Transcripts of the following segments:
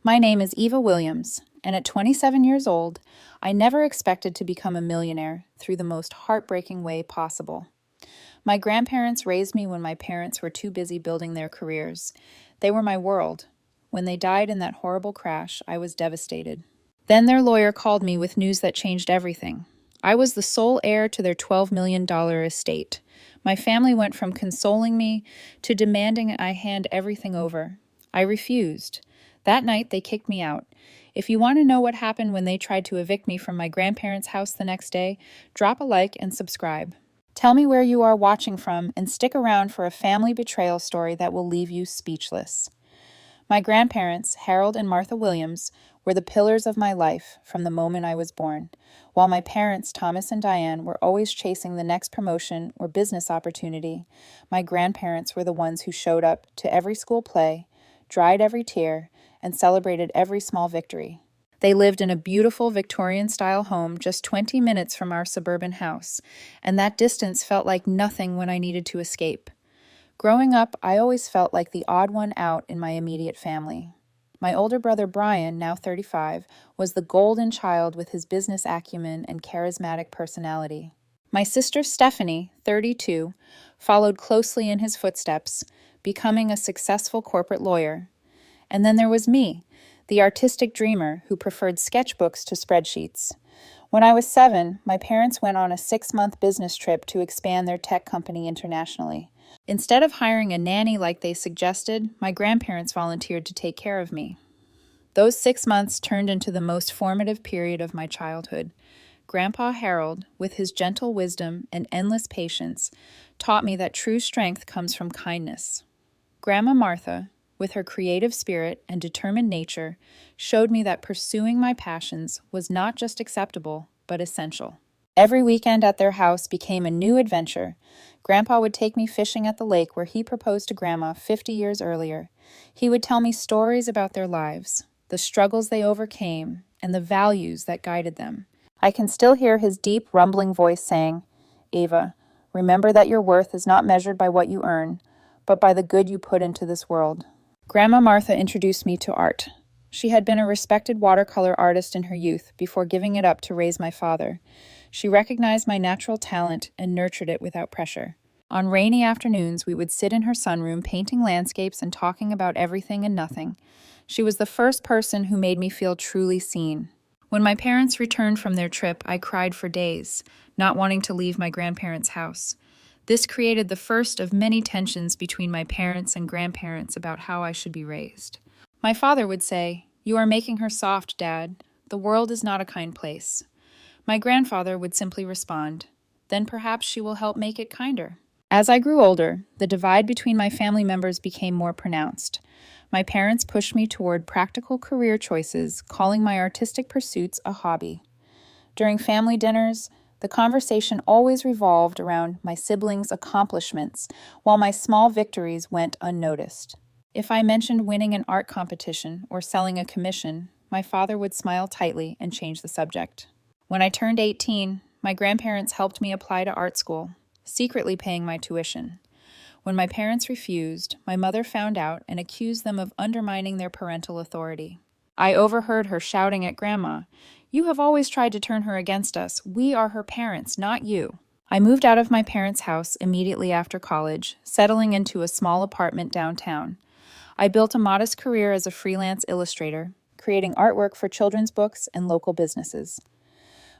My name is Eva Williams, and at 27 years old, I never expected to become a millionaire through the most heartbreaking way possible. My grandparents raised me when my parents were too busy building their careers. They were my world. When they died in that horrible crash, I was devastated. Then their lawyer called me with news that changed everything. I was the sole heir to their $12 million estate. My family went from consoling me to demanding I hand everything over. I refused. That night, they kicked me out. If you want to know what happened when they tried to evict me from my grandparents' house the next day, drop a like and subscribe. Tell me where you are watching from and stick around for a family betrayal story that will leave you speechless. My grandparents, Harold and Martha Williams, were the pillars of my life from the moment I was born, while my parents, Thomas and Diane, were always chasing the next promotion or business opportunity. My grandparents were the ones who showed up to every school play, dried every tear, and celebrated every small victory. They lived in a beautiful Victorian-style home just 20 minutes from our suburban house, and that distance felt like nothing when I needed to escape. Growing up, I always felt like the odd one out in my immediate family. My older brother Brian, now 35, was the golden child with his business acumen and charismatic personality. My sister Stephanie, 32, followed closely in his footsteps, becoming a successful corporate lawyer. And then there was me, the artistic dreamer who preferred sketchbooks to spreadsheets. When I was 7, my parents went on a 6-month business trip to expand their tech company internationally. Instead of hiring a nanny like they suggested, my grandparents volunteered to take care of me. Those 6 months turned into the most formative period of my childhood. Grandpa Harold, with his gentle wisdom and endless patience, taught me that true strength comes from kindness. Grandma Martha, with her creative spirit and determined nature, showed me that pursuing my passions was not just acceptable, but essential. Every weekend at their house became a new adventure. Grandpa would take me fishing at the lake where he proposed to Grandma 50 years earlier. He would tell me stories about their lives, the struggles they overcame, and the values that guided them. I can still hear his deep, rumbling voice saying, "Ava, remember that your worth is not measured by what you earn, but by the good you put into this world." Grandma Martha introduced me to art. She had been a respected watercolor artist in her youth before giving it up to raise my father. She recognized my natural talent and nurtured it without pressure. On rainy afternoons, we would sit in her sunroom painting landscapes and talking about everything and nothing. She was the first person who made me feel truly seen. When my parents returned from their trip, I cried for days, not wanting to leave my grandparents' house. This created the first of many tensions between my parents and grandparents about how I should be raised. My father would say, "You are making her soft, Dad. The world is not a kind place." My grandfather would simply respond, "Then perhaps she will help make it kinder." As I grew older, the divide between my family members became more pronounced. My parents pushed me toward practical career choices, calling my artistic pursuits a hobby. During family dinners, the conversation always revolved around my siblings' accomplishments, while my small victories went unnoticed. If I mentioned winning an art competition or selling a commission, my father would smile tightly and change the subject. When I turned 18, my grandparents helped me apply to art school, secretly paying my tuition. When my parents refused, my mother found out and accused them of undermining their parental authority. I overheard her shouting at Grandma, "You have always tried to turn her against us. We are her parents, not you." I moved out of my parents' house immediately after college, settling into a small apartment downtown. I built a modest career as a freelance illustrator, creating artwork for children's books and local businesses.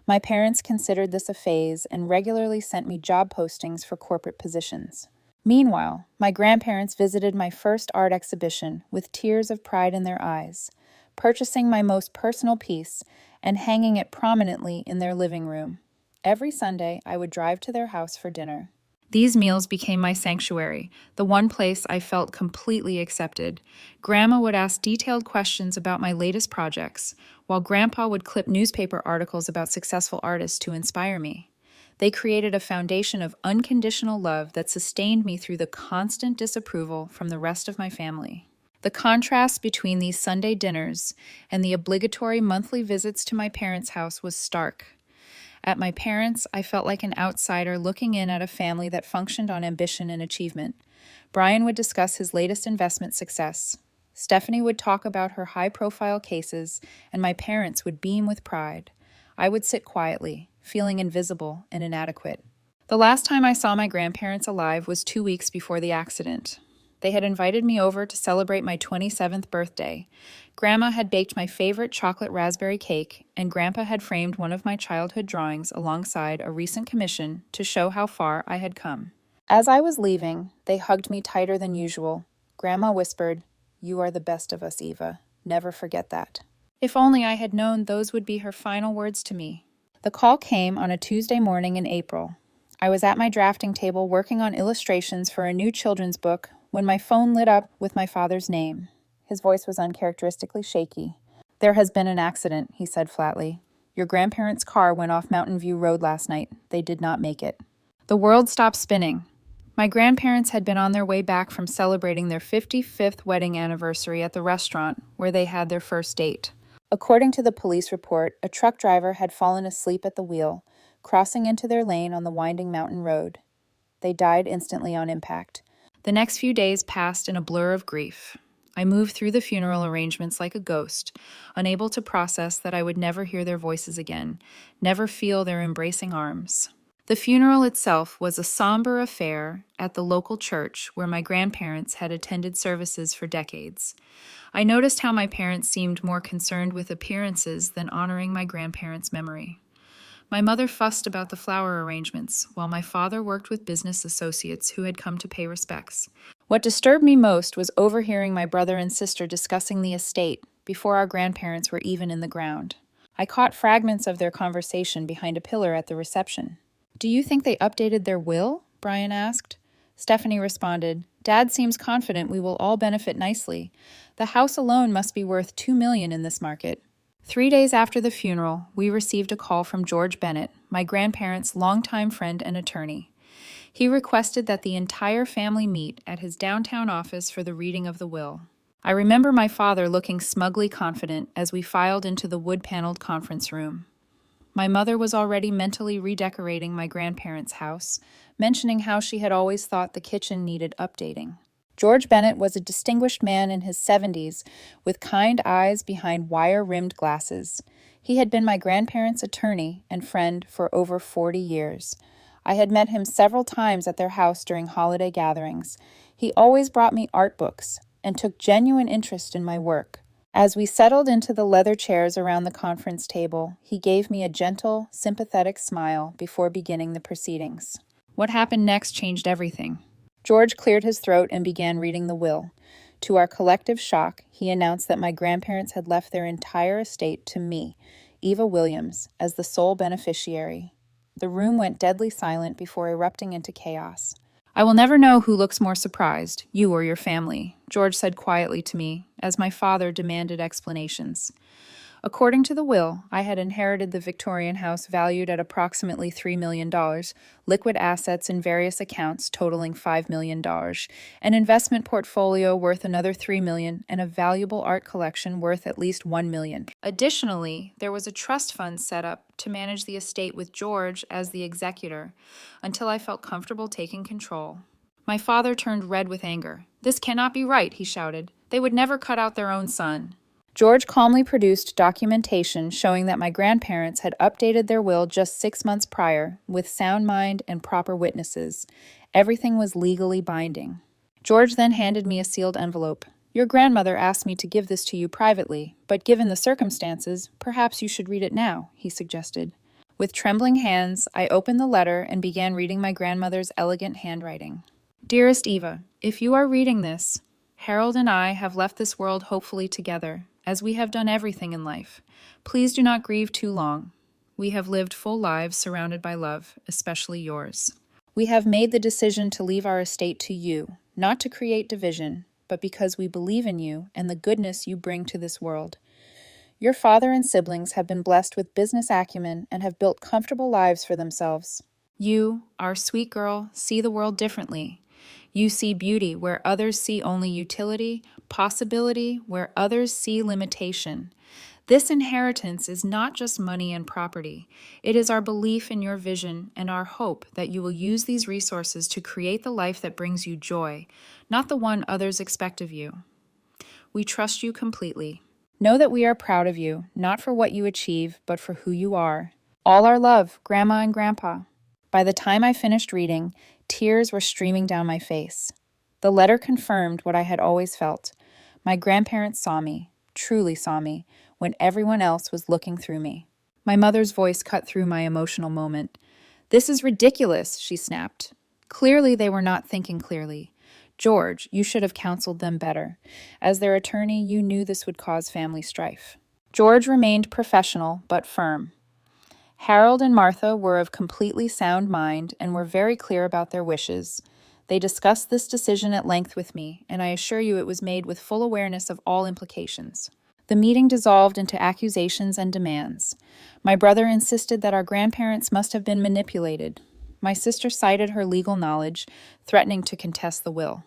My parents considered this a phase and regularly sent me job postings for corporate positions. Meanwhile, my grandparents visited my first art exhibition with tears of pride in their eyes, purchasing my most personal piece and hanging it prominently in their living room. Every Sunday, I would drive to their house for dinner. These meals became my sanctuary, the one place I felt completely accepted. Grandma would ask detailed questions about my latest projects, while Grandpa would clip newspaper articles about successful artists to inspire me. They created a foundation of unconditional love that sustained me through the constant disapproval from the rest of my family. The contrast between these Sunday dinners and the obligatory monthly visits to my parents' house was stark. At my parents', I felt like an outsider looking in at a family that functioned on ambition and achievement. Brian would discuss his latest investment success. Stephanie would talk about her high-profile cases, and my parents would beam with pride. I would sit quietly, feeling invisible and inadequate. The last time I saw my grandparents alive was 2 weeks before the accident. They had invited me over to celebrate my 27th birthday. Grandma had baked my favorite chocolate raspberry cake, and Grandpa had framed one of my childhood drawings alongside a recent commission to show how far I had come. As I was leaving, they hugged me tighter than usual. Grandma whispered, "You are the best of us, Eva. Never forget that." If only I had known those would be her final words to me. The call came on a Tuesday morning in April. I was at my drafting table working on illustrations for a new children's book when my phone lit up with my father's name. His voice was uncharacteristically shaky. "There has been an accident," he said flatly. "Your grandparents' car went off Mountain View Road last night. They did not make it." The world stopped spinning. My grandparents had been on their way back from celebrating their 55th wedding anniversary at the restaurant where they had their first date. According to the police report, a truck driver had fallen asleep at the wheel, crossing into their lane on the winding mountain road. They died instantly on impact. The next few days passed in a blur of grief. I moved through the funeral arrangements like a ghost, unable to process that I would never hear their voices again, never feel their embracing arms. The funeral itself was a somber affair at the local church where my grandparents had attended services for decades. I noticed how my parents seemed more concerned with appearances than honoring my grandparents' memory. My mother fussed about the flower arrangements, while my father worked with business associates who had come to pay respects. What disturbed me most was overhearing my brother and sister discussing the estate before our grandparents were even in the ground. I caught fragments of their conversation behind a pillar at the reception. "Do you think they updated their will?" Brian asked. Stephanie responded, "Dad seems confident we will all benefit nicely. The house alone must be worth $2 million in this market." 3 days after the funeral, we received a call from George Bennett, my grandparents' longtime friend and attorney. He requested that the entire family meet at his downtown office for the reading of the will. I remember my father looking smugly confident as we filed into the wood-paneled conference room. My mother was already mentally redecorating my grandparents' house, mentioning how she had always thought the kitchen needed updating. George Bennett was a distinguished man in his 70s, with kind eyes behind wire-rimmed glasses. He had been my grandparents' attorney and friend for over 40 years. I had met him several times at their house during holiday gatherings. He always brought me art books and took genuine interest in my work. As we settled into the leather chairs around the conference table, he gave me a gentle, sympathetic smile before beginning the proceedings. What happened next changed everything. George cleared his throat and began reading the will. To our collective shock, he announced that my grandparents had left their entire estate to me, Eva Williams, as the sole beneficiary. The room went deadly silent before erupting into chaos. "I will never know who looks more surprised, you or your family," George said quietly to me, as my father demanded explanations. According to the will, I had inherited the Victorian house valued at approximately $3 million, liquid assets in various accounts totaling $5 million, an investment portfolio worth another $3 million, and a valuable art collection worth at least $1 million. Additionally, there was a trust fund set up to manage the estate with George as the executor, until I felt comfortable taking control. My father turned red with anger. "This cannot be right," he shouted. "They would never cut out their own son." George calmly produced documentation showing that my grandparents had updated their will just 6 months prior, with sound mind and proper witnesses. Everything was legally binding. George then handed me a sealed envelope. "Your grandmother asked me to give this to you privately, but given the circumstances, perhaps you should read it now," he suggested. With trembling hands, I opened the letter and began reading my grandmother's elegant handwriting. "Dearest Eva, if you are reading this, Harold and I have left this world hopefully together, as we have done everything in life. Please do not grieve too long. We have lived full lives surrounded by love, especially yours. We have made the decision to leave our estate to you, not to create division, but because we believe in you and the goodness you bring to this world. Your father and siblings have been blessed with business acumen and have built comfortable lives for themselves. You, our sweet girl, see the world differently. You see beauty where others see only utility, possibility where others see limitation. This inheritance is not just money and property. It is our belief in your vision and our hope that you will use these resources to create the life that brings you joy, not the one others expect of you. We trust you completely. Know that we are proud of you, not for what you achieve, but for who you are. All our love, Grandma and Grandpa." By the time I finished reading, tears were streaming down my face. The letter confirmed what I had always felt. My grandparents saw me, truly saw me, when everyone else was looking through me. My mother's voice cut through my emotional moment. "This is ridiculous," she snapped. Clearly, they were not thinking clearly. "George, you should have counseled them better. As their attorney, you knew this would cause family strife." George remained professional but firm. Harold and Martha were of completely sound mind and were very clear about their wishes. They discussed this decision at length with me, and I assure you it was made with full awareness of all implications. The meeting dissolved into accusations and demands. My brother insisted that our grandparents must have been manipulated. My sister cited her legal knowledge, threatening to contest the will.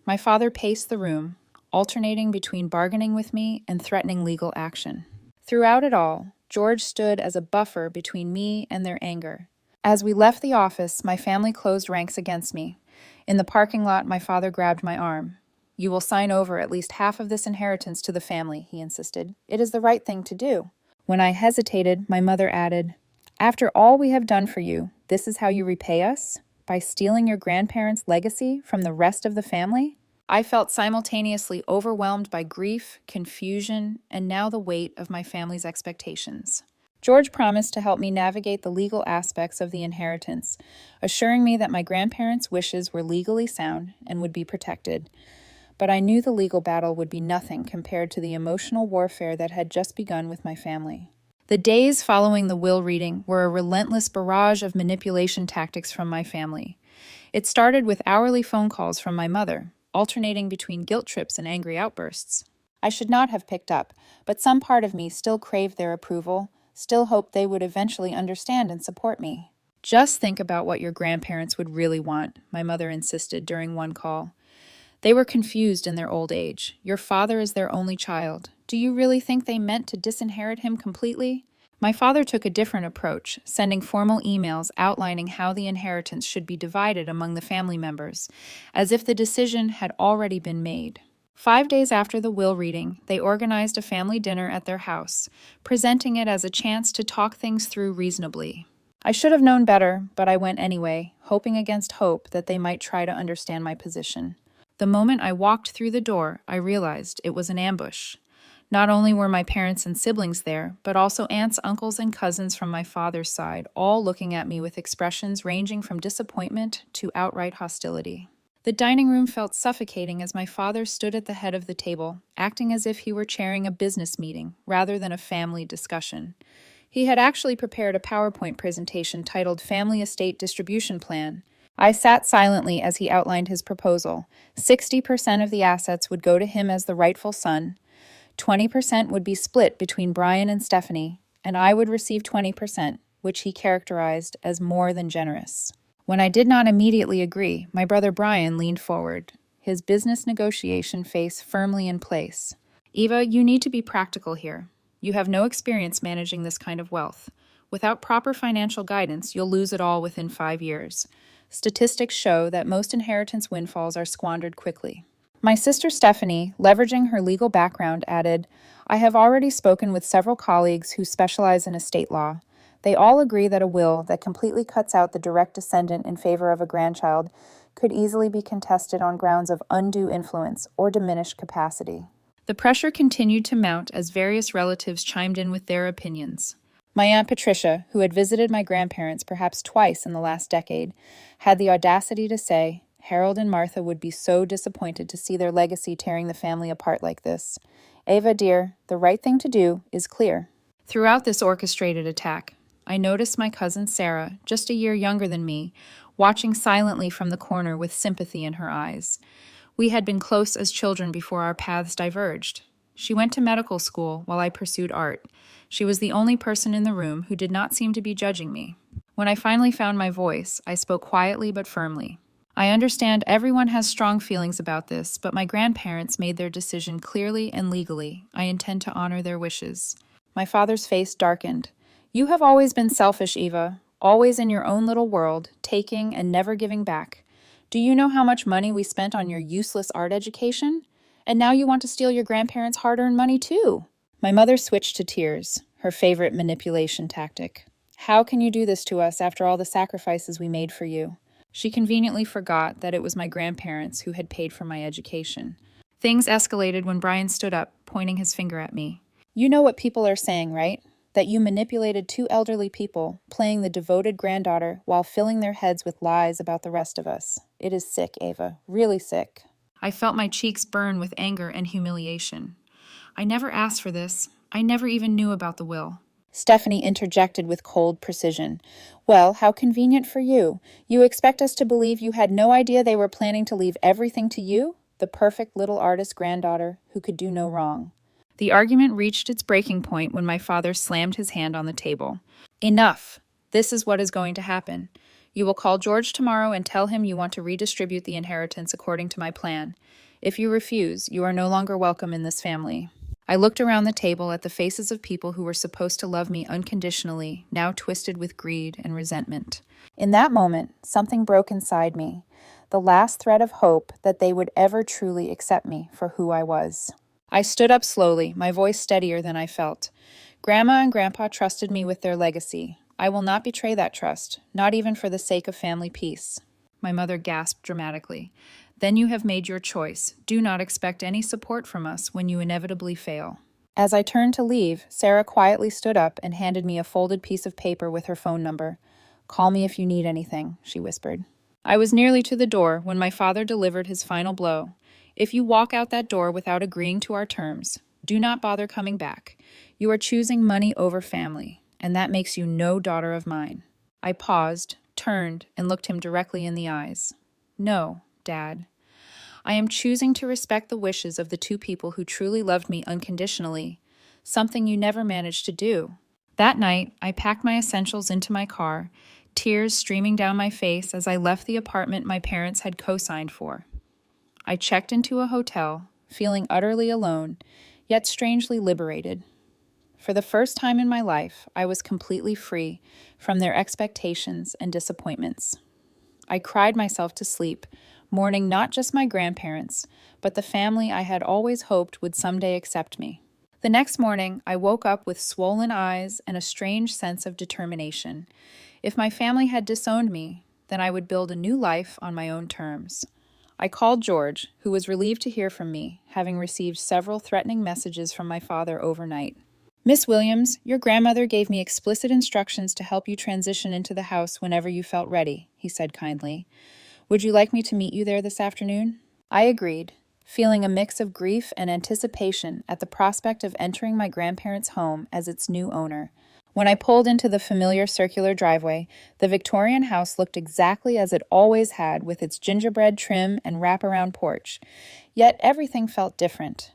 My father paced the room, alternating between bargaining with me and threatening legal action. Throughout it all, George stood as a buffer between me and their anger. As we left the office, my family closed ranks against me. In the parking lot, my father grabbed my arm. "You will sign over at least half of this inheritance to the family," he insisted. "It is the right thing to do." When I hesitated, my mother added, "After all we have done for you, this is how you repay us? By stealing your grandparents' legacy from the rest of the family?" I felt simultaneously overwhelmed by grief, confusion, and now the weight of my family's expectations. George promised to help me navigate the legal aspects of the inheritance, assuring me that my grandparents' wishes were legally sound and would be protected. But I knew the legal battle would be nothing compared to the emotional warfare that had just begun with my family. The days following the will reading were a relentless barrage of manipulation tactics from my family. It started with hourly phone calls from my mother, alternating between guilt trips and angry outbursts. I should not have picked up, but some part of me still craved their approval, still hoped they would eventually understand and support me. "Just think about what your grandparents would really want," my mother insisted during one call. "They were confused in their old age. Your father is their only child. Do you really think they meant to disinherit him completely?" My father took a different approach, sending formal emails outlining how the inheritance should be divided among the family members, as if the decision had already been made. 5 days after the will reading, they organized a family dinner at their house, presenting it as a chance to talk things through reasonably. I should have known better, but I went anyway, hoping against hope that they might try to understand my position. The moment I walked through the door, I realized it was an ambush. Not only were my parents and siblings there, but also aunts, uncles, and cousins from my father's side, all looking at me with expressions ranging from disappointment to outright hostility. The dining room felt suffocating as my father stood at the head of the table, acting as if he were chairing a business meeting rather than a family discussion. He had actually prepared a PowerPoint presentation titled Family Estate Distribution Plan. I sat silently as he outlined his proposal. 60% of the assets would go to him as the rightful son. 20% would be split between Brian and Stephanie, and I would receive 20%, which he characterized as more than generous. When I did not immediately agree, my brother Brian leaned forward, his business negotiation face firmly in place. "Eva, you need to be practical here. You have no experience managing this kind of wealth. Without proper financial guidance, you'll lose it all within 5 years. Statistics show that most inheritance windfalls are squandered quickly." My sister Stephanie, leveraging her legal background, added, "I have already spoken with several colleagues who specialize in estate law. They all agree that a will that completely cuts out the direct descendant in favor of a grandchild could easily be contested on grounds of undue influence or diminished capacity." The pressure continued to mount as various relatives chimed in with their opinions. My Aunt Patricia, who had visited my grandparents perhaps twice in the last decade, had the audacity to say, "Harold and Martha would be so disappointed to see their legacy tearing the family apart like this. Ava, dear, the right thing to do is clear." Throughout this orchestrated attack, I noticed my cousin Sarah, just a year younger than me, watching silently from the corner with sympathy in her eyes. We had been close as children before our paths diverged. She went to medical school while I pursued art. She was the only person in the room who did not seem to be judging me. When I finally found my voice, I spoke quietly but firmly. "I understand everyone has strong feelings about this, but my grandparents made their decision clearly and legally. I intend to honor their wishes." My father's face darkened. "You have always been selfish, Eva, always in your own little world, taking and never giving back. Do you know how much money we spent on your useless art education? And now you want to steal your grandparents' hard-earned money too. My mother switched to tears, her favorite manipulation tactic. How can you do this to us after all the sacrifices we made for you? She conveniently forgot that it was my grandparents who had paid for my education. Things escalated when Brian stood up, pointing his finger at me. You know what people are saying, right? That you manipulated two elderly people, playing the devoted granddaughter while filling their heads with lies about the rest of us. It is sick, Ava. Really sick. I felt my cheeks burn with anger and humiliation. I never asked for this. I never even knew about the will. Stephanie interjected with cold precision. Well, how convenient for you. You expect us to believe you had no idea they were planning to leave everything to you? The perfect little artist granddaughter who could do no wrong. The argument reached its breaking point when my father slammed his hand on the table. Enough! This is what is going to happen. You will call George tomorrow and tell him you want to redistribute the inheritance according to my plan. If you refuse, you are no longer welcome in this family. I looked around the table at the faces of people who were supposed to love me unconditionally, now twisted with greed and resentment. In that moment, something broke inside me, the last thread of hope that they would ever truly accept me for who I was. I stood up slowly, my voice steadier than I felt. Grandma and Grandpa trusted me with their legacy. I will not betray that trust, not even for the sake of family peace. My mother gasped dramatically. Then you have made your choice. Do not expect any support from us when you inevitably fail. As I turned to leave, Sarah quietly stood up and handed me a folded piece of paper with her phone number. Call me if you need anything, she whispered. I was nearly to the door when my father delivered his final blow. If you walk out that door without agreeing to our terms, do not bother coming back. You are choosing money over family, and that makes you no daughter of mine. I paused, turned, and looked him directly in the eyes. No, Dad. I am choosing to respect the wishes of the two people who truly loved me unconditionally, something you never managed to do. That night, I packed my essentials into my car, tears streaming down my face as I left the apartment my parents had co-signed for. I checked into a hotel, feeling utterly alone, yet strangely liberated. For the first time in my life, I was completely free from their expectations and disappointments. I cried myself to sleep, mourning not just my grandparents, but the family I had always hoped would someday accept me. The next morning, I woke up with swollen eyes and a strange sense of determination. If my family had disowned me, then I would build a new life on my own terms. I called George, who was relieved to hear from me, having received several threatening messages from my father overnight. Miss Williams, your grandmother gave me explicit instructions to help you transition into the house whenever you felt ready, he said kindly. Would you like me to meet you there this afternoon? I agreed, feeling a mix of grief and anticipation at the prospect of entering my grandparents' home as its new owner. When I pulled into the familiar circular driveway, the Victorian house looked exactly as it always had, with its gingerbread trim and wraparound porch. Yet everything felt different.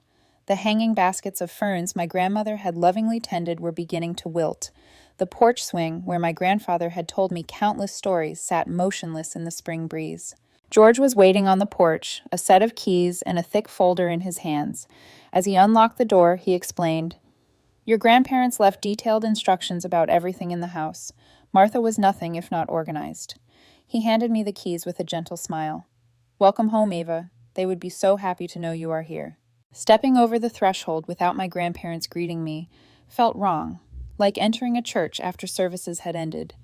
The hanging baskets of ferns my grandmother had lovingly tended were beginning to wilt. The porch swing, where my grandfather had told me countless stories, sat motionless in the spring breeze. George was waiting on the porch, a set of keys and a thick folder in his hands. As he unlocked the door, he explained, Your grandparents left detailed instructions about everything in the house. Martha was nothing if not organized. He handed me the keys with a gentle smile. Welcome home, Ava. They would be so happy to know you are here. Stepping over the threshold without my grandparents greeting me felt wrong, like entering a church after services had ended.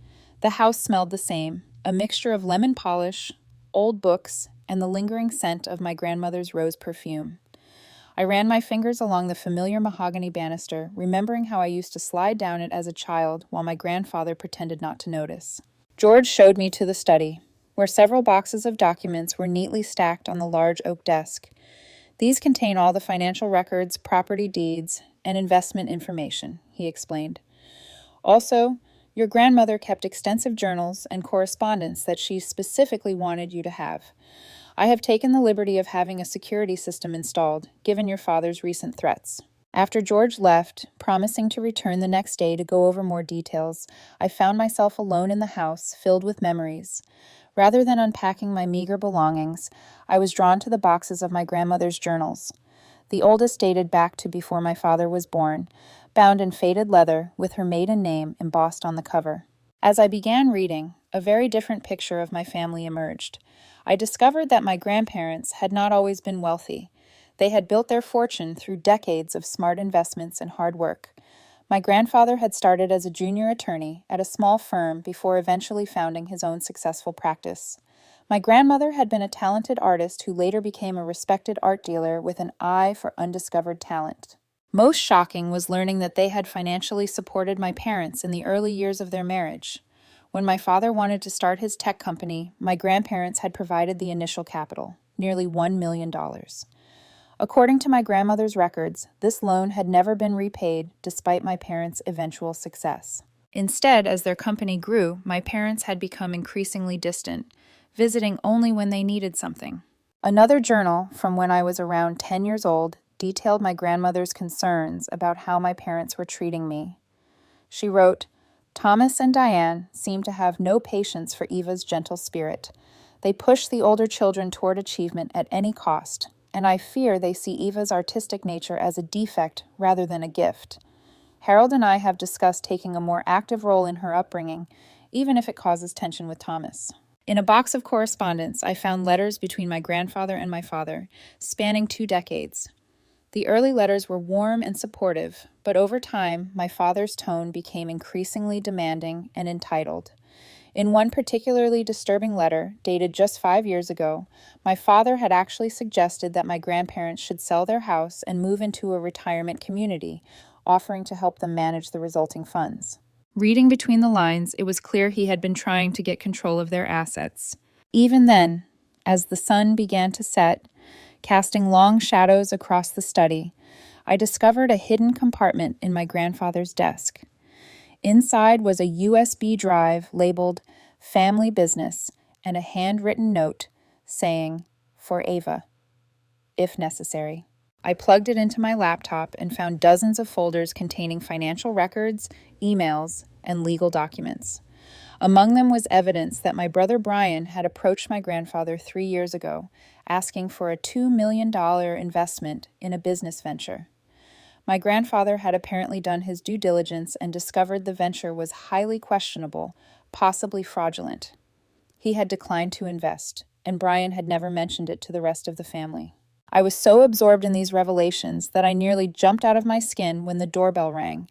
The house smelled the same, a mixture of lemon polish, old books, and the lingering scent of my grandmother's rose perfume. I ran my fingers along the familiar mahogany banister, remembering how I used to slide down it as a child while my grandfather pretended not to notice. George showed me to the study, where several boxes of documents were neatly stacked on the large oak desk. These contain all the financial records, property deeds, and investment information, he explained. Also, your grandmother kept extensive journals and correspondence that she specifically wanted you to have. I have taken the liberty of having a security system installed, given your father's recent threats. After George left, promising to return the next day to go over more details, I found myself alone in the house, filled with memories. Rather than unpacking my meager belongings, I was drawn to the boxes of my grandmother's journals. The oldest dated back to before my father was born, bound in faded leather with her maiden name embossed on the cover. As I began reading, a very different picture of my family emerged. I discovered that my grandparents had not always been wealthy. They had built their fortune through decades of smart investments and hard work. My grandfather had started as a junior attorney at a small firm before eventually founding his own successful practice. My grandmother had been a talented artist who later became a respected art dealer with an eye for undiscovered talent. Most shocking was learning that they had financially supported my parents in the early years of their marriage. When my father wanted to start his tech company, my grandparents had provided the initial capital, nearly $1 million. According to my grandmother's records, this loan had never been repaid despite my parents' eventual success. Instead, as their company grew, my parents had become increasingly distant, visiting only when they needed something. Another journal from when I was around 10 years old detailed my grandmother's concerns about how my parents were treating me. She wrote, "Thomas and Diane seem to have no patience for Eva's gentle spirit. They push the older children toward achievement at any cost, and I fear they see Eva's artistic nature as a defect rather than a gift. Harold and I have discussed taking a more active role in her upbringing, even if it causes tension with Thomas." In a box of correspondence, I found letters between my grandfather and my father, spanning 2 decades. The early letters were warm and supportive, but over time, my father's tone became increasingly demanding and entitled. In one particularly disturbing letter, dated just 5 years ago, my father had actually suggested that my grandparents should sell their house and move into a retirement community, offering to help them manage the resulting funds. Reading between the lines, it was clear he had been trying to get control of their assets. Even then, as the sun began to set, casting long shadows across the study, I discovered a hidden compartment in my grandfather's desk. Inside was a USB drive labeled Family Business and a handwritten note saying, "For Ava, if necessary." I plugged it into my laptop and found dozens of folders containing financial records, emails, and legal documents. Among them was evidence that my brother Brian had approached my grandfather 3 years ago, asking for a $2 million investment in a business venture. My grandfather had apparently done his due diligence and discovered the venture was highly questionable, possibly fraudulent. He had declined to invest, and Brian had never mentioned it to the rest of the family. I was so absorbed in these revelations that I nearly jumped out of my skin when the doorbell rang.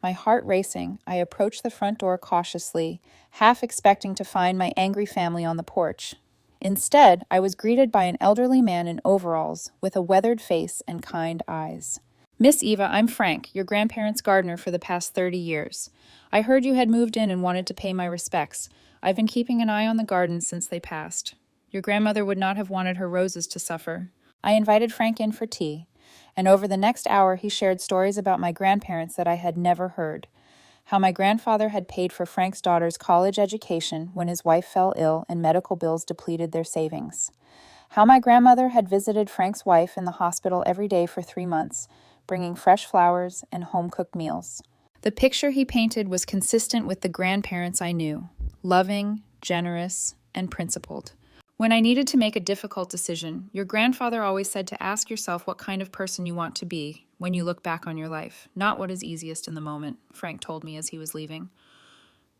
My heart racing, I approached the front door cautiously, half expecting to find my angry family on the porch. Instead, I was greeted by an elderly man in overalls with a weathered face and kind eyes. "Miss Eva, I'm Frank, your grandparents' gardener for the past 30 years. I heard you had moved in and wanted to pay my respects. I've been keeping an eye on the garden since they passed. Your grandmother would not have wanted her roses to suffer." I invited Frank in for tea, and over the next hour he shared stories about my grandparents that I had never heard. How my grandfather had paid for Frank's daughter's college education when his wife fell ill and medical bills depleted their savings. How my grandmother had visited Frank's wife in the hospital every day for 3 months, bringing fresh flowers and home-cooked meals. The picture he painted was consistent with the grandparents I knew, loving, generous, and principled. When I needed to make a difficult decision, your grandfather always said to ask yourself what kind of person you want to be when you look back on your life, not what is easiest in the moment, Frank told me as he was leaving.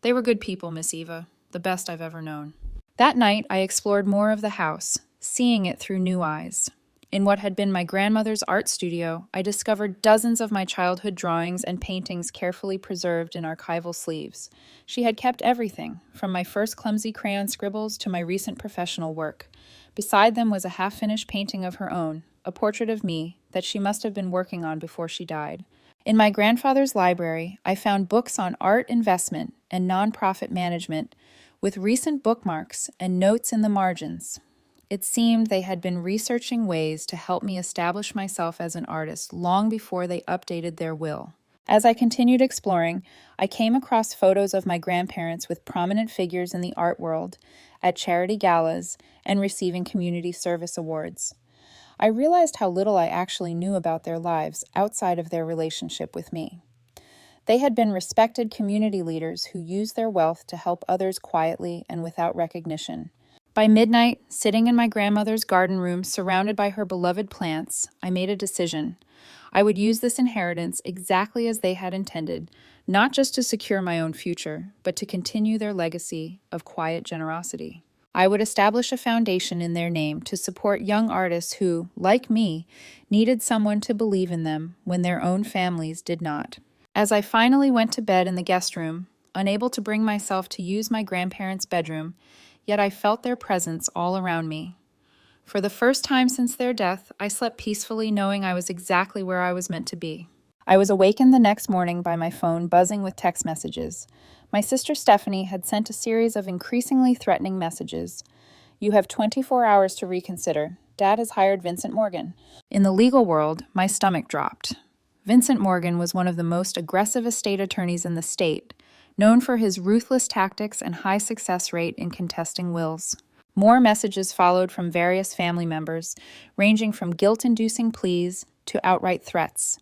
They were good people, Miss Eva, the best I've ever known. That night, I explored more of the house, seeing it through new eyes. In what had been my grandmother's art studio, I discovered dozens of my childhood drawings and paintings carefully preserved in archival sleeves. She had kept everything, from my first clumsy crayon scribbles to my recent professional work. Beside them was a half-finished painting of her own, a portrait of me, that she must have been working on before she died. In my grandfather's library, I found books on art investment and nonprofit management, with recent bookmarks and notes in the margins. It seemed they had been researching ways to help me establish myself as an artist long before they updated their will. As I continued exploring, I came across photos of my grandparents with prominent figures in the art world, at charity galas, and receiving community service awards. I realized how little I actually knew about their lives outside of their relationship with me. They had been respected community leaders who used their wealth to help others quietly and without recognition. By midnight, sitting in my grandmother's garden room surrounded by her beloved plants, I made a decision. I would use this inheritance exactly as they had intended, not just to secure my own future, but to continue their legacy of quiet generosity. I would establish a foundation in their name to support young artists who, like me, needed someone to believe in them when their own families did not. As I finally went to bed in the guest room, unable to bring myself to use my grandparents' bedroom, yet I felt their presence all around me. For the first time since their death, I slept peacefully knowing I was exactly where I was meant to be. I was awakened the next morning by my phone buzzing with text messages. My sister Stephanie had sent a series of increasingly threatening messages. "You have 24 hours to reconsider. Dad has hired Vincent Morgan." In the legal world, my stomach dropped. Vincent Morgan was one of the most aggressive estate attorneys in the state, known for his ruthless tactics and high success rate in contesting wills. More messages followed from various family members, ranging from guilt-inducing pleas to outright threats.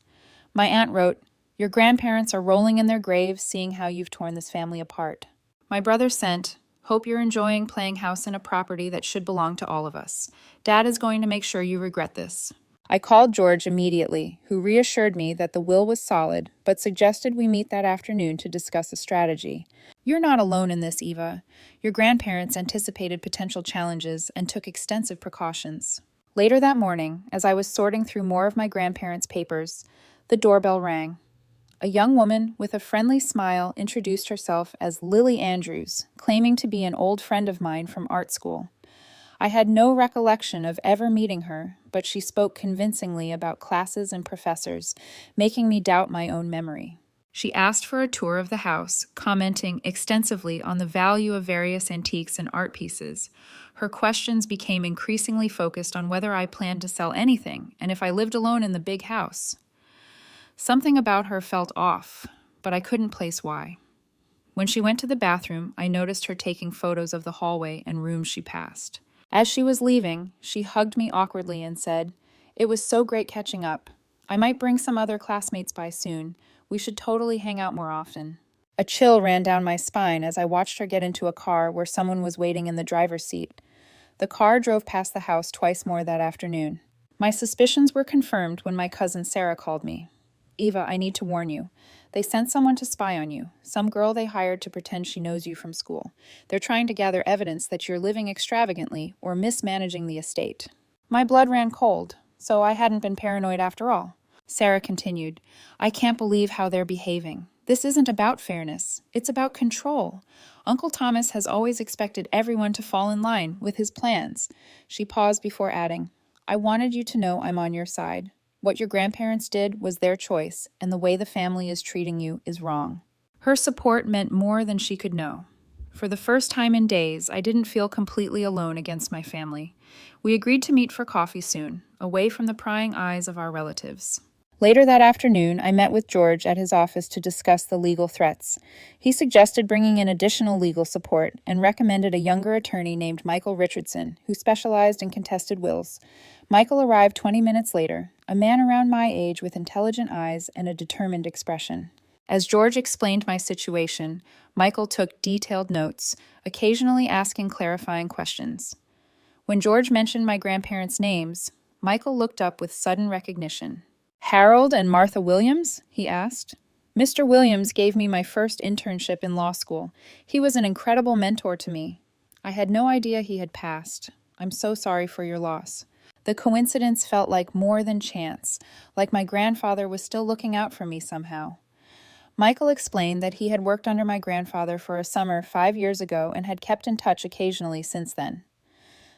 My aunt wrote, "Your grandparents are rolling in their graves seeing how you've torn this family apart." My brother sent, "Hope you're enjoying playing house in a property that should belong to all of us. Dad is going to make sure you regret this." I called George immediately, who reassured me that the will was solid, but suggested we meet that afternoon to discuss a strategy. "You're not alone in this, Eva. Your grandparents anticipated potential challenges and took extensive precautions." Later that morning, as I was sorting through more of my grandparents' papers, the doorbell rang. A young woman with a friendly smile introduced herself as Lily Andrews, claiming to be an old friend of mine from art school. I had no recollection of ever meeting her, but she spoke convincingly about classes and professors, making me doubt my own memory. She asked for a tour of the house, commenting extensively on the value of various antiques and art pieces. Her questions became increasingly focused on whether I planned to sell anything and if I lived alone in the big house. Something about her felt off, but I couldn't place why. When she went to the bathroom, I noticed her taking photos of the hallway and rooms she passed. As she was leaving, she hugged me awkwardly and said, "It was so great catching up. I might bring some other classmates by soon. We should totally hang out more often." A chill ran down my spine as I watched her get into a car where someone was waiting in the driver's seat. The car drove past the house twice more that afternoon. My suspicions were confirmed when my cousin Sarah called me. "Eva, I need to warn you. They sent someone to spy on you, some girl they hired to pretend she knows you from school. They're trying to gather evidence that you're living extravagantly or mismanaging the estate." My blood ran cold, so I hadn't been paranoid after all. Sarah continued, "I can't believe how they're behaving. This isn't about fairness. It's about control. Uncle Thomas has always expected everyone to fall in line with his plans." She paused before adding, "I wanted you to know I'm on your side. What your grandparents did was their choice, and the way the family is treating you is wrong." Her support meant more than she could know. For the first time in days, I didn't feel completely alone against my family. We agreed to meet for coffee soon, away from the prying eyes of our relatives. Later that afternoon, I met with George at his office to discuss the legal threats. He suggested bringing in additional legal support and recommended a younger attorney named Michael Richardson, who specialized in contested wills. Michael arrived 20 minutes later, a man around my age with intelligent eyes and a determined expression. As George explained my situation, Michael took detailed notes, occasionally asking clarifying questions. When George mentioned my grandparents' names, Michael looked up with sudden recognition. "Harold and Martha Williams?" he asked. "Mr. Williams gave me my first internship in law school. He was an incredible mentor to me. I had no idea he had passed. I'm so sorry for your loss." The coincidence felt like more than chance, like my grandfather was still looking out for me somehow. Michael explained that he had worked under my grandfather for a summer 5 years ago and had kept in touch occasionally since then.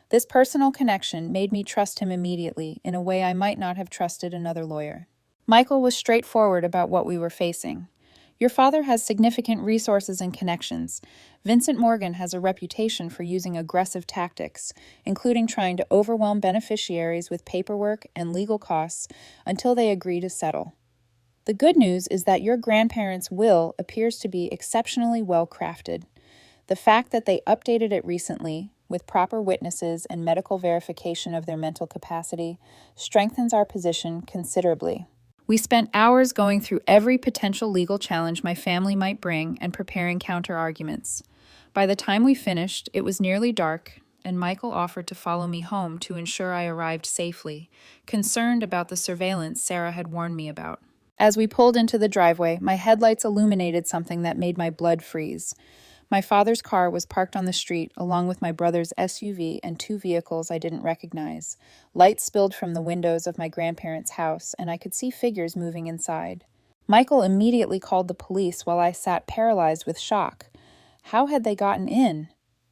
This personal connection made me trust him immediately in a way I might not have trusted another lawyer. Michael was straightforward about what we were facing. "Your father has significant resources and connections. Vincent Morgan has a reputation for using aggressive tactics, including trying to overwhelm beneficiaries with paperwork and legal costs until they agree to settle. The good news is that your grandparents' will appears to be exceptionally well crafted. The fact that they updated it recently, with proper witnesses and medical verification of their mental capacity, strengthens our position considerably." We spent hours going through every potential legal challenge my family might bring and preparing counter-arguments. By the time we finished, it was nearly dark, and Michael offered to follow me home to ensure I arrived safely, concerned about the surveillance Sarah had warned me about. As we pulled into the driveway, my headlights illuminated something that made my blood freeze. My father's car was parked on the street along with my brother's SUV and two vehicles I didn't recognize. Light spilled from the windows of my grandparents' house, and I could see figures moving inside. Michael immediately called the police while I sat paralyzed with shock. How had they gotten in?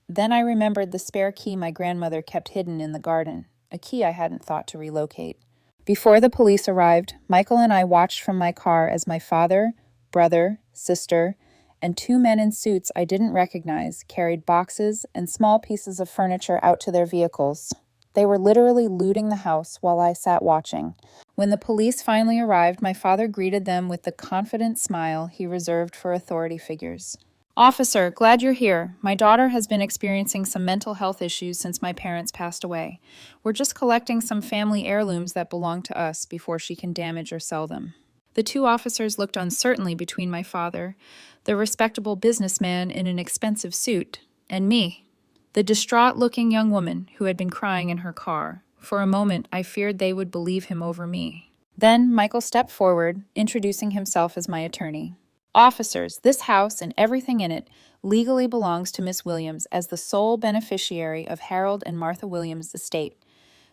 Then I remembered the spare key my grandmother kept hidden in the garden, a key I hadn't thought to relocate. Before the police arrived, Michael and I watched from my car as my father, brother, sister, and two men in suits I didn't recognize carried boxes and small pieces of furniture out to their vehicles. They were literally looting the house while I sat watching. When the police finally arrived, my father greeted them with the confident smile he reserved for authority figures. "Officer, glad you're here. My daughter has been experiencing some mental health issues since my parents passed away. We're just collecting some family heirlooms that belong to us before she can damage or sell them." The two officers looked uncertainly between my father, the respectable businessman in an expensive suit, and me, the distraught-looking young woman who had been crying in her car. For a moment, I feared they would believe him over me. Then Michael stepped forward, introducing himself as my attorney. "Officers, this house and everything in it legally belongs to Miss Williams as the sole beneficiary of Harold and Martha Williams' estate.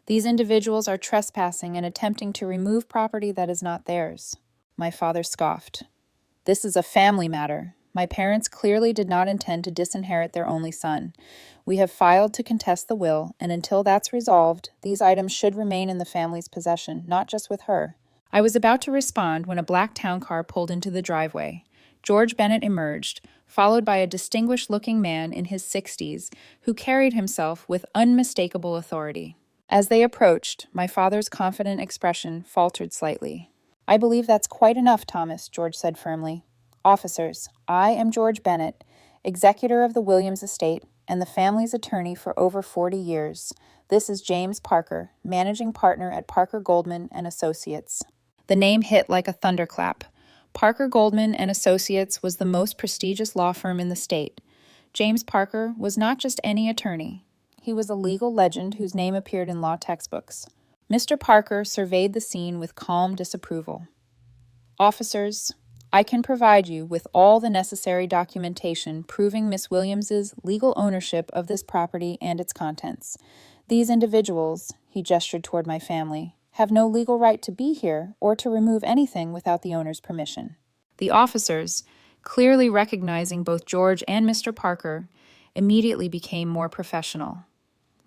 These individuals are trespassing and attempting to remove property that is not theirs." My father scoffed. "This is a family matter. My parents clearly did not intend to disinherit their only son. We have filed to contest the will, and until that's resolved, these items should remain in the family's possession, not just with her." I was about to respond when a black town car pulled into the driveway. George Bennett emerged, followed by a distinguished-looking man in his 60s who carried himself with unmistakable authority. As they approached, my father's confident expression faltered slightly. "I believe that's quite enough, Thomas," George said firmly. "Officers, I am George Bennett, executor of the Williams estate and the family's attorney for over 40 years. This is James Parker, managing partner at Parker Goldman and Associates." The name hit like a thunderclap. Parker Goldman and Associates was the most prestigious law firm in the state. James Parker was not just any attorney. He was a legal legend whose name appeared in law textbooks. Mr. Parker surveyed the scene with calm disapproval. "Officers, I can provide you with all the necessary documentation proving Miss Williams's legal ownership of this property and its contents. These individuals," he gestured toward my family, "have no legal right to be here or to remove anything without the owner's permission." The officers, clearly recognizing both George and Mr. Parker, immediately became more professional.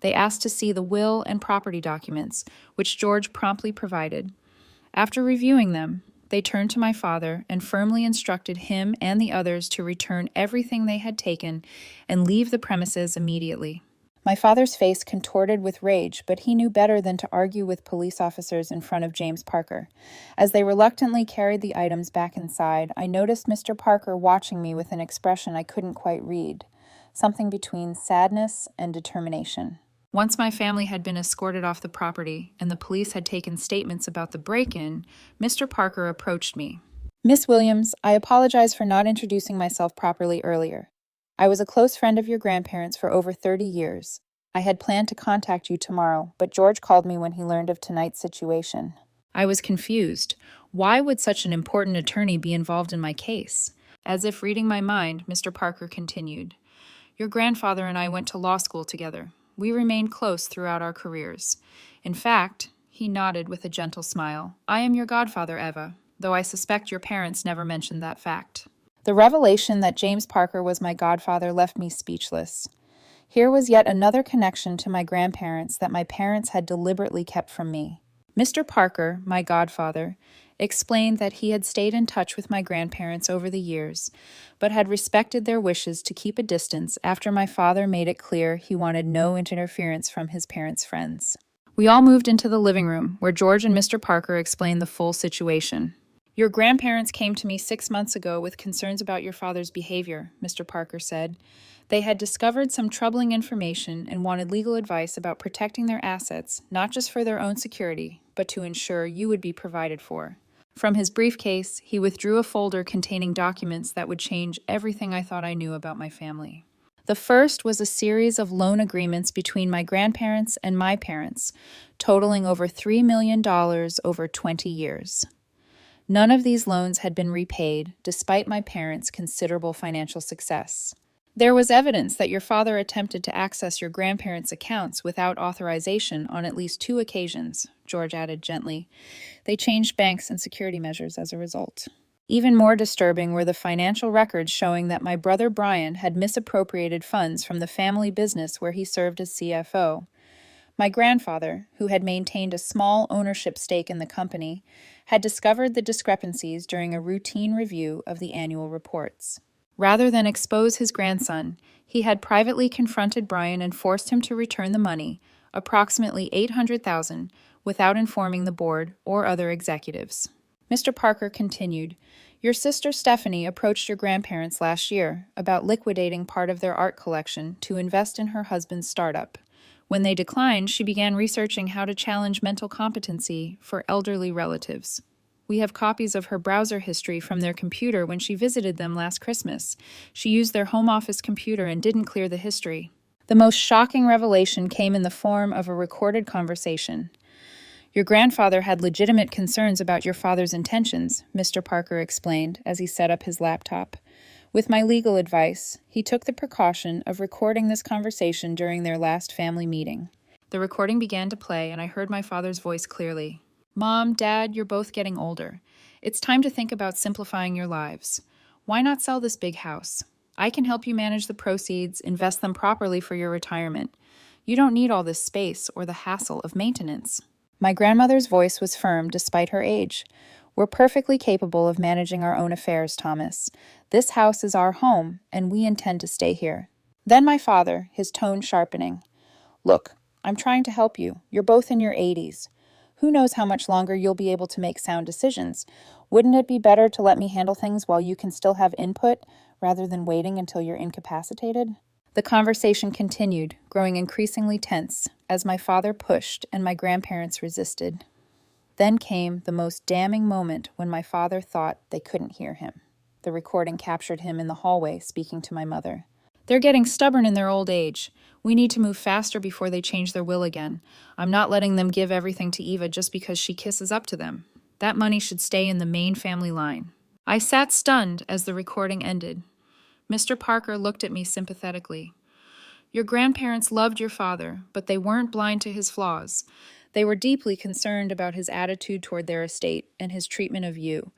They asked to see the will and property documents, which George promptly provided. After reviewing them, they turned to my father and firmly instructed him and the others to return everything they had taken and leave the premises immediately. My father's face contorted with rage, but he knew better than to argue with police officers in front of James Parker. As they reluctantly carried the items back inside, I noticed Mr. Parker watching me with an expression I couldn't quite read, something between sadness and determination. Once my family had been escorted off the property and the police had taken statements about the break-in, Mr. Parker approached me. "Miss Williams, I apologize for not introducing myself properly earlier. I was a close friend of your grandparents for over 30 years. I had planned to contact you tomorrow, but George called me when he learned of tonight's situation." I was confused. Why would such an important attorney be involved in my case? As if reading my mind, Mr. Parker continued. "Your grandfather and I went to law school together. We remained close throughout our careers. In fact," he nodded with a gentle smile, "I am your godfather, Eva, though I suspect your parents never mentioned that fact." The revelation that James Parker was my godfather left me speechless. Here was yet another connection to my grandparents that my parents had deliberately kept from me. Mr. Parker, my godfather, explained that he had stayed in touch with my grandparents over the years, but had respected their wishes to keep a distance after my father made it clear he wanted no interference from his parents' friends. We all moved into the living room, where George and Mr. Parker explained the full situation. "Your grandparents came to me 6 months ago with concerns about your father's behavior," Mr. Parker said. "They had discovered some troubling information and wanted legal advice about protecting their assets, not just for their own security, but to ensure you would be provided for." From his briefcase, he withdrew a folder containing documents that would change everything I thought I knew about my family. The first was a series of loan agreements between my grandparents and my parents, totaling over $3 million over 20 years. None of these loans had been repaid, despite my parents' considerable financial success. There was evidence that your father attempted to access your grandparents' accounts without authorization on at least 2 occasions, George added gently. They changed banks and security measures as a result. Even more disturbing were the financial records showing that my brother Brian had misappropriated funds from the family business where he served as CFO. My grandfather, who had maintained a small ownership stake in the company, had discovered the discrepancies during a routine review of the annual reports. Rather than expose his grandson, he had privately confronted Brian and forced him to return the money, approximately $800,000, without informing the board or other executives. Mr. Parker continued, "Your sister Stephanie approached your grandparents last year about liquidating part of their art collection to invest in her husband's startup. When they declined, she began researching how to challenge mental competency for elderly relatives. We have copies of her browser history from their computer when she visited them last Christmas. She used their home office computer and didn't clear the history." The most shocking revelation came in the form of a recorded conversation. "Your grandfather had legitimate concerns about your father's intentions," Mr. Parker explained as he set up his laptop. "With my legal advice, he took the precaution of recording this conversation during their last family meeting." The recording began to play, and I heard my father's voice clearly. "Mom, Dad, you're both getting older. It's time to think about simplifying your lives. Why not sell this big house? I can help you manage the proceeds, invest them properly for your retirement. You don't need all this space or the hassle of maintenance." My grandmother's voice was firm despite her age. "We're perfectly capable of managing our own affairs, Thomas. This house is our home, and we intend to stay here." Then my father, his tone sharpening. "Look, I'm trying to help you. You're both in your 80s. Who knows how much longer you'll be able to make sound decisions? Wouldn't it be better to let me handle things while you can still have input, rather than waiting until you're incapacitated?" The conversation continued, growing increasingly tense, as my father pushed and my grandparents resisted. Then came the most damning moment when my father thought they couldn't hear him. The recording captured him in the hallway speaking to my mother. "They're getting stubborn in their old age. We need to move faster before they change their will again. I'm not letting them give everything to Eva just because she kisses up to them. That money should stay in the main family line." I sat stunned as the recording ended. Mr. Parker looked at me sympathetically. "Your grandparents loved your father, but they weren't blind to his flaws. They were deeply concerned about his attitude toward their estate and his treatment of you.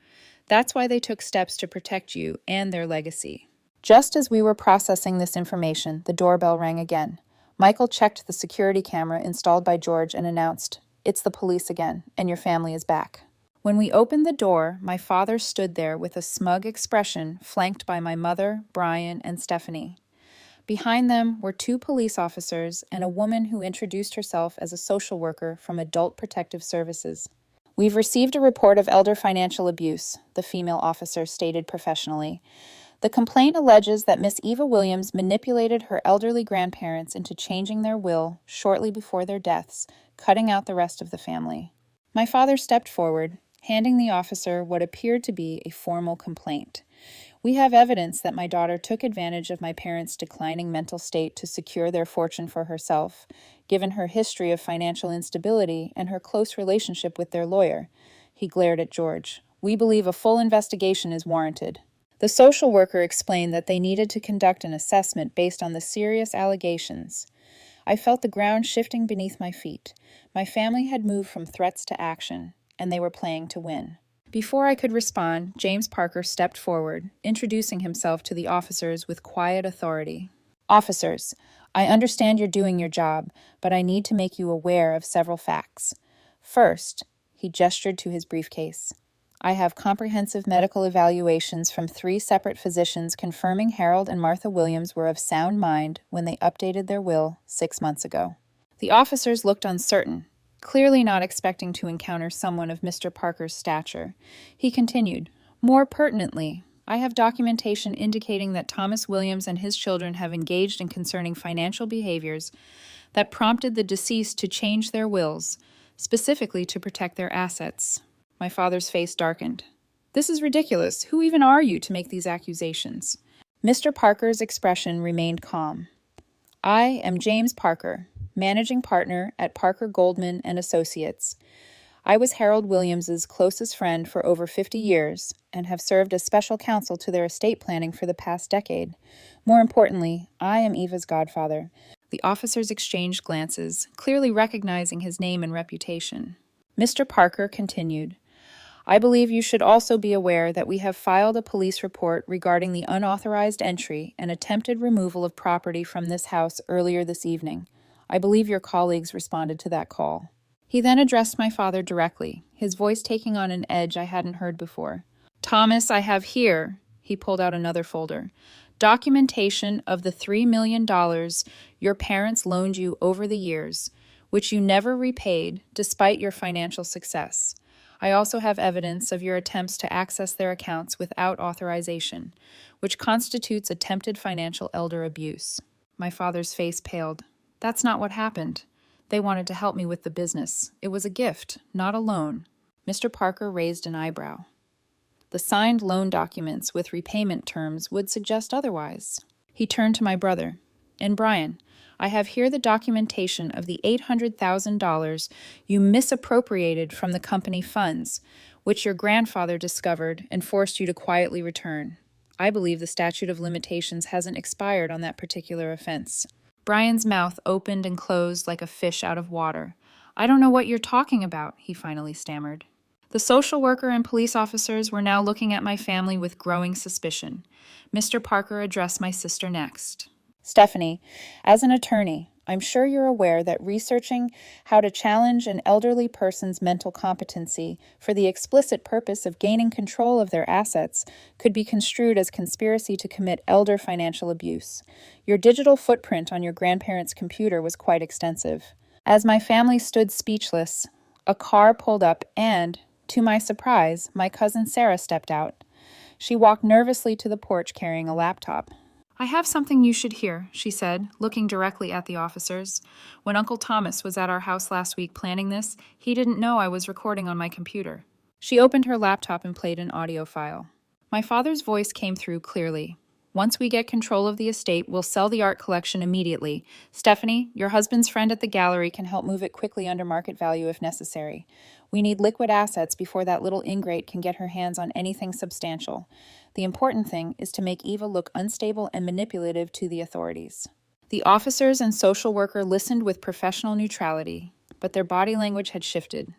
That's why they took steps to protect you and their legacy." Just as we were processing this information, the doorbell rang again. Michael checked the security camera installed by George and announced, "It's the police again, and your family is back." When we opened the door, my father stood there with a smug expression, flanked by my mother, Brian, and Stephanie. Behind them were 2 police officers and a woman who introduced herself as a social worker from Adult Protective Services. "We've received a report of elder financial abuse," the female officer stated professionally. "The complaint alleges that Miss Eva Williams manipulated her elderly grandparents into changing their will shortly before their deaths, cutting out the rest of the family." My father stepped forward, handing the officer what appeared to be a formal complaint. "We have evidence that my daughter took advantage of my parents' declining mental state to secure their fortune for herself, given her history of financial instability and her close relationship with their lawyer." He glared at George. "We believe a full investigation is warranted." The social worker explained that they needed to conduct an assessment based on the serious allegations. I felt the ground shifting beneath my feet. My family had moved from threats to action, and they were playing to win. Before I could respond, James Parker stepped forward, introducing himself to the officers with quiet authority. "Officers, I understand you're doing your job, but I need to make you aware of several facts. First," he gestured to his briefcase, "I have comprehensive medical evaluations from 3 separate physicians confirming Harold and Martha Williams were of sound mind when they updated their will 6 months ago." The officers looked uncertain, clearly not expecting to encounter someone of Mr. Parker's stature. He continued, "More pertinently, I have documentation indicating that Thomas Williams and his children have engaged in concerning financial behaviors that prompted the deceased to change their wills, specifically to protect their assets." My father's face darkened. "This is ridiculous. Who even are you to make these accusations?" Mr. Parker's expression remained calm. "I am James Parker, managing partner at Parker Goldman and Associates. I was Harold Williams's closest friend for over 50 years and have served as special counsel to their estate planning for the past decade. More importantly, I am Eva's godfather. The officers exchanged glances, clearly recognizing his name and reputation. Mr. Parker continued, I believe you should also be aware that we have filed a police report regarding the unauthorized entry and attempted removal of property from this house earlier this evening. I believe your colleagues responded to that call. He then addressed my father directly, his voice taking on an edge I hadn't heard before. Thomas, I have here, he pulled out another folder, documentation of the $3 million your parents loaned you over the years, which you never repaid despite your financial success. I also have evidence of your attempts to access their accounts without authorization, which constitutes attempted financial elder abuse. My father's face paled. That's not what happened. They wanted to help me with the business. It was a gift, not a loan. Mr. Parker raised an eyebrow. The signed loan documents with repayment terms would suggest otherwise. He turned to my brother. And Brian, I have here the documentation of the $800,000 you misappropriated from the company funds, which your grandfather discovered and forced you to quietly return. I believe the statute of limitations hasn't expired on that particular offense. Brian's mouth opened and closed like a fish out of water. I don't know what you're talking about, he finally stammered. The social worker and police officers were now looking at my family with growing suspicion. Mr. Parker addressed my sister next. Stephanie, as an attorney, I'm sure you're aware that researching how to challenge an elderly person's mental competency for the explicit purpose of gaining control of their assets could be construed as conspiracy to commit elder financial abuse. Your digital footprint on your grandparents' computer was quite extensive. As my family stood speechless, a car pulled up and, to my surprise, my cousin Sarah stepped out. She walked nervously to the porch carrying a laptop. I have something you should hear, she said, looking directly at the officers. When Uncle Thomas was at our house last week planning this, he didn't know I was recording on my computer. She opened her laptop and played an audio file. My father's voice came through clearly. Once we get control of the estate, we'll sell the art collection immediately. Stephanie, your husband's friend at the gallery can help move it quickly under market value if necessary. We need liquid assets before that little ingrate can get her hands on anything substantial. The important thing is to make Eva look unstable and manipulative to the authorities. The officers and social worker listened with professional neutrality, but their body language had shifted.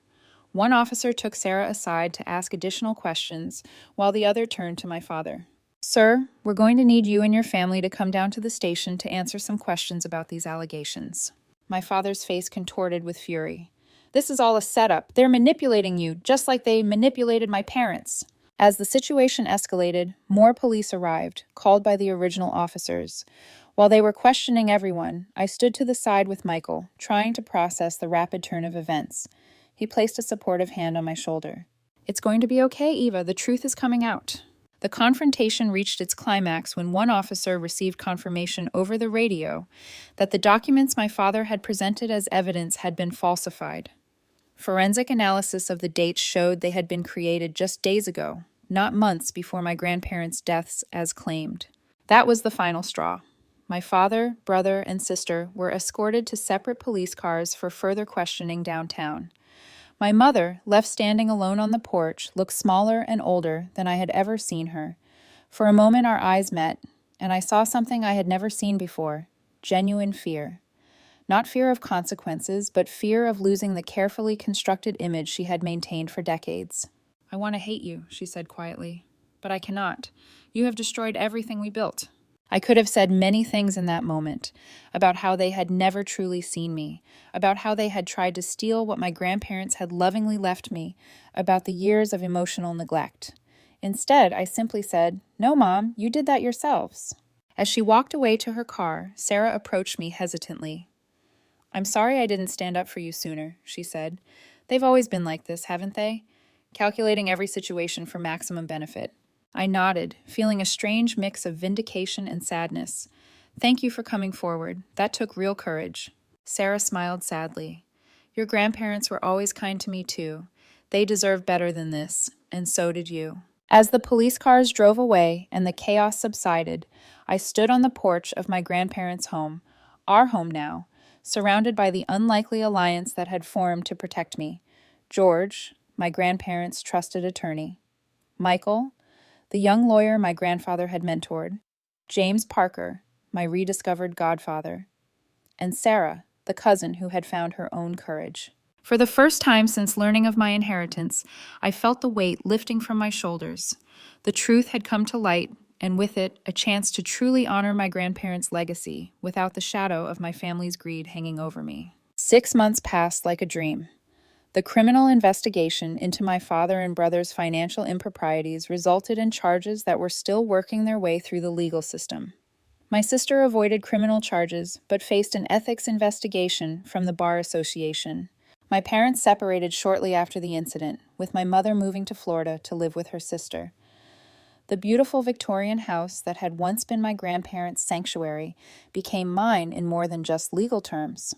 One officer took Sarah aside to ask additional questions, while the other turned to my father. Sir, we're going to need you and your family to come down to the station to answer some questions about these allegations. My father's face contorted with fury. This is all a setup. They're manipulating you, just like they manipulated my parents. As the situation escalated, more police arrived, called by the original officers. While they were questioning everyone, I stood to the side with Michael, trying to process the rapid turn of events. He placed a supportive hand on my shoulder. It's going to be okay, Eva. The truth is coming out. The confrontation reached its climax when one officer received confirmation over the radio that the documents my father had presented as evidence had been falsified. Forensic analysis of the dates showed they had been created just days ago, not months before my grandparents' deaths as claimed. That was the final straw. My father, brother, and sister were escorted to separate police cars for further questioning downtown. My mother, left standing alone on the porch, looked smaller and older than I had ever seen her. For a moment our eyes met, and I saw something I had never seen before, genuine fear. Not fear of consequences, but fear of losing the carefully constructed image she had maintained for decades. I want to hate you, she said quietly, but I cannot. You have destroyed everything we built. I could have said many things in that moment, about how they had never truly seen me, about how they had tried to steal what my grandparents had lovingly left me, about the years of emotional neglect. Instead, I simply said, "No, Mom, you did that yourselves." As she walked away to her car, Sarah approached me hesitantly. "I'm sorry I didn't stand up for you sooner," she said. "They've always been like this, haven't they? Calculating every situation for maximum benefit." I nodded, feeling a strange mix of vindication and sadness. "Thank you for coming forward. That took real courage." Sarah smiled sadly. "Your grandparents were always kind to me too. They deserve better than this, and so did you." As the police cars drove away and the chaos subsided, I stood on the porch of my grandparents' home, our home now, surrounded by the unlikely alliance that had formed to protect me. George, my grandparents' trusted attorney. Michael, the young lawyer my grandfather had mentored. James Parker, my rediscovered godfather. And Sarah, the cousin who had found her own courage. For the first time since learning of my inheritance, I felt the weight lifting from my shoulders. The truth had come to light, and with it, a chance to truly honor my grandparents' legacy without the shadow of my family's greed hanging over me. 6 months passed like a dream. The criminal investigation into my father and brother's financial improprieties resulted in charges that were still working their way through the legal system. My sister avoided criminal charges, but faced an ethics investigation from the Bar Association. My parents separated shortly after the incident, with my mother moving to Florida to live with her sister. The beautiful Victorian house that had once been my grandparents' sanctuary became mine in more than just legal terms.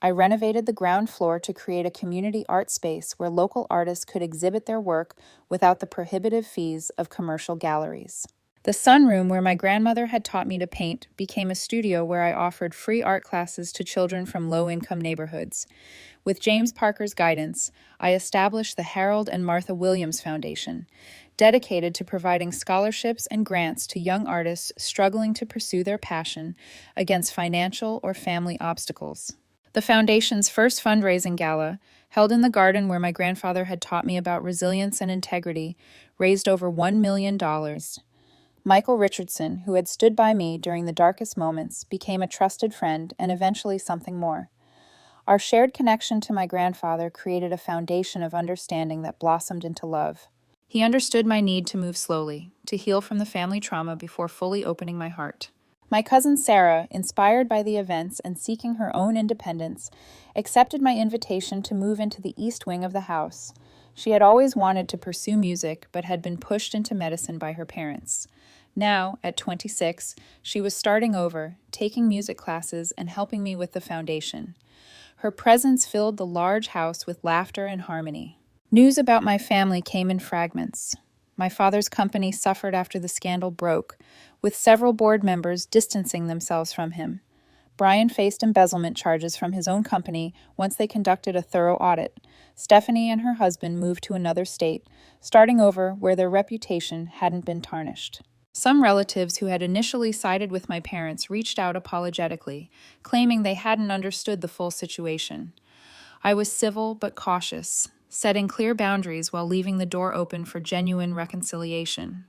I renovated the ground floor to create a community art space where local artists could exhibit their work without the prohibitive fees of commercial galleries. The sunroom where my grandmother had taught me to paint became a studio where I offered free art classes to children from low-income neighborhoods. With James Parker's guidance, I established the Harold and Martha Williams Foundation, dedicated to providing scholarships and grants to young artists struggling to pursue their passion against financial or family obstacles. The foundation's first fundraising gala, held in the garden where my grandfather had taught me about resilience and integrity, raised over $1 million. Michael Richardson, who had stood by me during the darkest moments, became a trusted friend and eventually something more. Our shared connection to my grandfather created a foundation of understanding that blossomed into love. He understood my need to move slowly, to heal from the family trauma before fully opening my heart. My cousin Sarah, inspired by the events and seeking her own independence, accepted my invitation to move into the east wing of the house. She had always wanted to pursue music, but had been pushed into medicine by her parents. Now, at 26, she was starting over, taking music classes and helping me with the foundation. Her presence filled the large house with laughter and harmony. News about my family came in fragments. My father's company suffered after the scandal broke, with several board members distancing themselves from him. Brian faced embezzlement charges from his own company once they conducted a thorough audit. Stephanie and her husband moved to another state, starting over where their reputation hadn't been tarnished. Some relatives who had initially sided with my parents reached out apologetically, claiming they hadn't understood the full situation. I was civil but cautious, setting clear boundaries while leaving the door open for genuine reconciliation.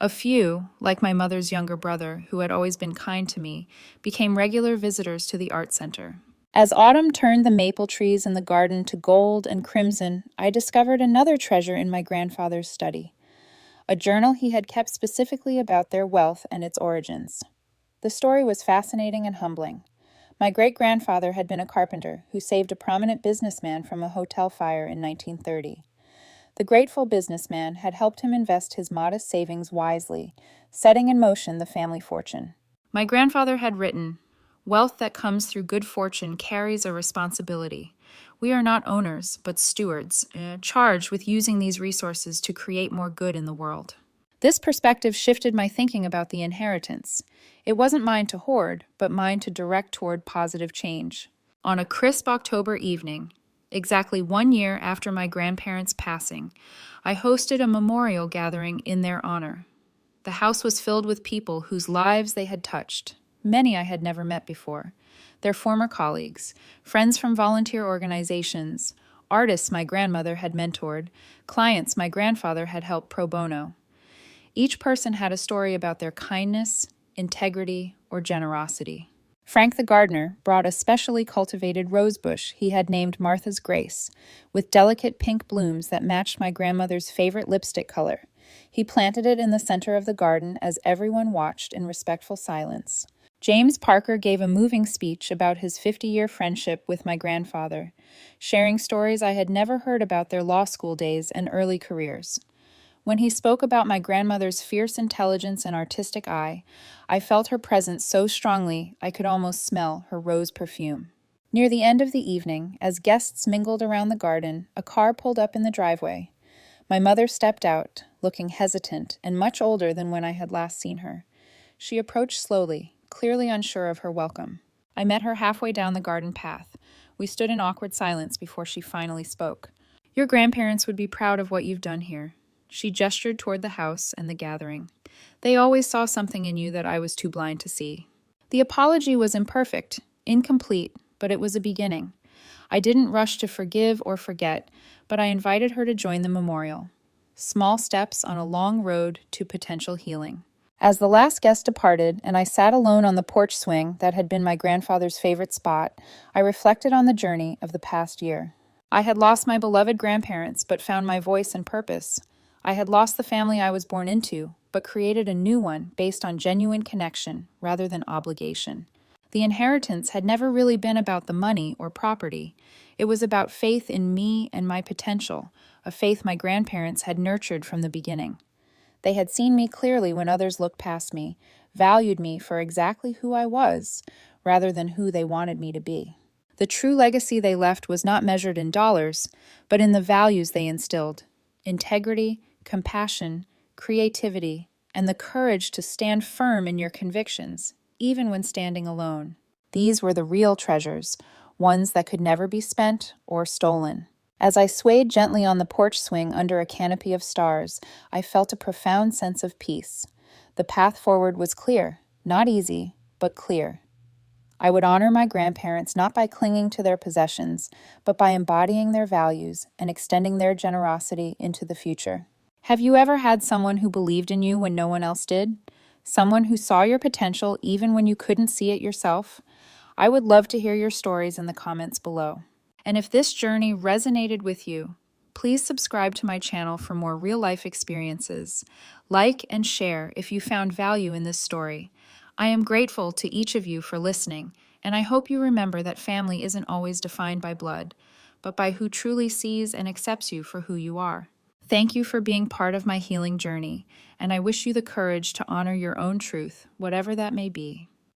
A few, like my mother's younger brother, who had always been kind to me, became regular visitors to the art center. As autumn turned the maple trees in the garden to gold and crimson, I discovered another treasure in my grandfather's study. A journal he had kept specifically about their wealth and its origins. The story was fascinating and humbling. My great-grandfather had been a carpenter who saved a prominent businessman from a hotel fire in 1930. The grateful businessman had helped him invest his modest savings wisely, setting in motion the family fortune. My grandfather had written, "Wealth that comes through good fortune carries a responsibility. We are not owners, but stewards, charged with using these resources to create more good in the world." This perspective shifted my thinking about the inheritance. It wasn't mine to hoard, but mine to direct toward positive change. On a crisp October evening, exactly 1 year after my grandparents' passing, I hosted a memorial gathering in their honor. The house was filled with people whose lives they had touched. Many I had never met before. Their former colleagues, friends from volunteer organizations, artists my grandmother had mentored, clients my grandfather had helped pro bono. Each person had a story about their kindness, integrity, or generosity. Frank the gardener brought a specially cultivated rose bush he had named Martha's Grace, with delicate pink blooms that matched my grandmother's favorite lipstick color. He planted it in the center of the garden as everyone watched in respectful silence. James Parker gave a moving speech about his 50-year friendship with my grandfather, sharing stories I had never heard about their law school days and early careers. When he spoke about my grandmother's fierce intelligence and artistic eye, I felt her presence so strongly I could almost smell her rose perfume. Near the end of the evening, as guests mingled around the garden, a car pulled up in the driveway. My mother stepped out, looking hesitant and much older than when I had last seen her. She approached slowly, clearly unsure of her welcome. I met her halfway down the garden path. We stood in awkward silence before she finally spoke. Your grandparents would be proud of what you've done here." She gestured toward the house and the gathering. "They always saw something in you that I was too blind to see." The apology was imperfect, incomplete, but it was a beginning. I didn't rush to forgive or forget, but I invited her to join the memorial. Small steps on a long road to potential healing. As the last guest departed, and I sat alone on the porch swing that had been my grandfather's favorite spot, I reflected on the journey of the past year. I had lost my beloved grandparents, but found my voice and purpose. I had lost the family I was born into, but created a new one based on genuine connection rather than obligation. The inheritance had never really been about the money or property. It was about faith in me and my potential, a faith my grandparents had nurtured from the beginning. They had seen me clearly when others looked past me, valued me for exactly who I was, rather than who they wanted me to be. The true legacy they left was not measured in dollars, but in the values they instilled: integrity, compassion, creativity, and the courage to stand firm in your convictions, even when standing alone. These were the real treasures, ones that could never be spent or stolen. As I swayed gently on the porch swing under a canopy of stars, I felt a profound sense of peace. The path forward was clear, not easy, but clear. I would honor my grandparents not by clinging to their possessions, but by embodying their values and extending their generosity into the future. Have you ever had someone who believed in you when no one else did? Someone who saw your potential even when you couldn't see it yourself? I would love to hear your stories in the comments below. And if this journey resonated with you, please subscribe to my channel for more real-life experiences. Like and share if you found value in this story. I am grateful to each of you for listening, and I hope you remember that family isn't always defined by blood, but by who truly sees and accepts you for who you are. Thank you for being part of my healing journey, and I wish you the courage to honor your own truth, whatever that may be.